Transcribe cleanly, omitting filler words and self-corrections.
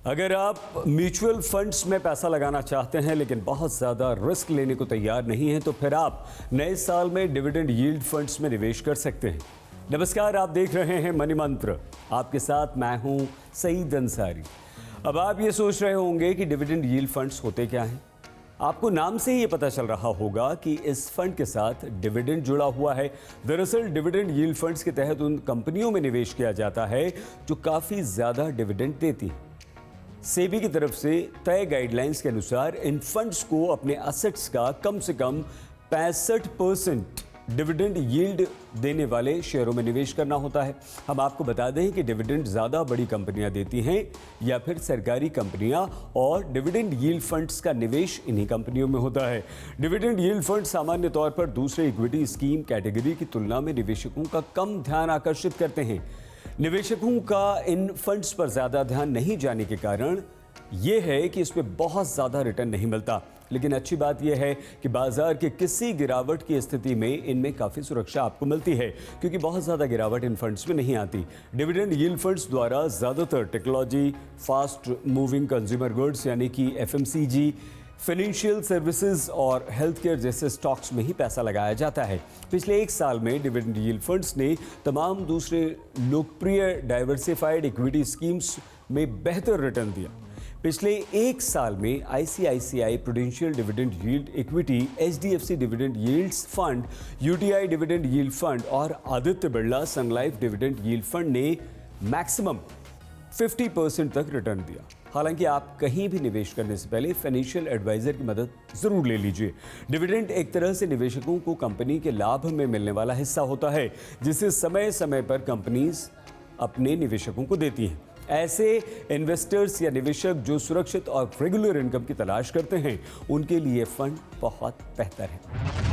अगर आप mutual funds में पैसा लगाना चाहते हैं लेकिन बहुत ज़्यादा रिस्क लेने को तैयार नहीं हैं तो फिर आप नए साल में डिविडेंड यील्ड फंड्स में निवेश कर सकते हैं। नमस्कार, आप देख रहे हैं मनी मंत्र। आपके साथ मैं हूं सईद अंसारी। अब आप ये सोच रहे होंगे कि डिविडेंड यील्ड फंड्स होते क्या हैं। आपको नाम से ही ये पता चल रहा होगा कि इस फंड के साथ डिविडेंड जुड़ा हुआ है। दरअसल डिविडेंड यील्ड फंड्स के तहत उन कंपनियों में निवेश किया जाता है जो काफ़ी ज़्यादा डिविडेंड देती हैं। सेबी की तरफ से तय गाइडलाइंस के अनुसार इन फंड्स को अपने असेट्स का कम से कम 65% डिविडेंड यील्ड देने वाले शेयरों में निवेश करना होता है। हम आपको बता दें कि डिविडेंड ज़्यादा बड़ी कंपनियां देती हैं या फिर सरकारी कंपनियां, और डिविडेंड यील्ड फंड्स का निवेश इन्हीं कंपनियों में होता है। डिविडेंड यील्ड फंड सामान्य तौर पर दूसरे इक्विटी स्कीम कैटेगरी की तुलना में निवेशकों का कम ध्यान आकर्षित करते हैं। निवेशकों का इन फंड्स पर ज़्यादा ध्यान नहीं जाने के कारण ये है कि इसमें बहुत ज़्यादा रिटर्न नहीं मिलता। लेकिन अच्छी बात यह है कि बाजार के किसी गिरावट की स्थिति में इनमें काफ़ी सुरक्षा आपको मिलती है, क्योंकि बहुत ज़्यादा गिरावट इन फंड्स में नहीं आती। डिविडेंड यील्ड फंड्स द्वारा ज़्यादातर technology, fast moving consumer goods यानी कि FMCG, फाइनेंशियल सर्विसेज और हेल्थ केयर जैसे स्टॉक्स में ही पैसा लगाया जाता है। पिछले एक साल में डिविडेंड यील्ड फंड्स ने तमाम दूसरे लोकप्रिय डाइवर्सिफाइड इक्विटी स्कीम्स में बेहतर रिटर्न दिया। पिछले एक साल में ICICI prudential dividend yield equity, HDFC dividend yields fund, UTI dividend yield fund और आदित्य बिरला सन लाइफ डिविडेंड यील्ड फंड ने मैक्सिमम 50% तक रिटर्न दिया। हालांकि आप कहीं भी निवेश करने से पहले फाइनेंशियल एडवाइजर की मदद जरूर ले लीजिए। डिविडेंड एक तरह से निवेशकों को कंपनी के लाभ में मिलने वाला हिस्सा होता है, जिसे समय समय पर कंपनीज अपने निवेशकों को देती हैं। ऐसे इन्वेस्टर्स या निवेशक जो सुरक्षित और रेगुलर इनकम की तलाश करते हैं, उनके लिए फंड बहुत बेहतर है।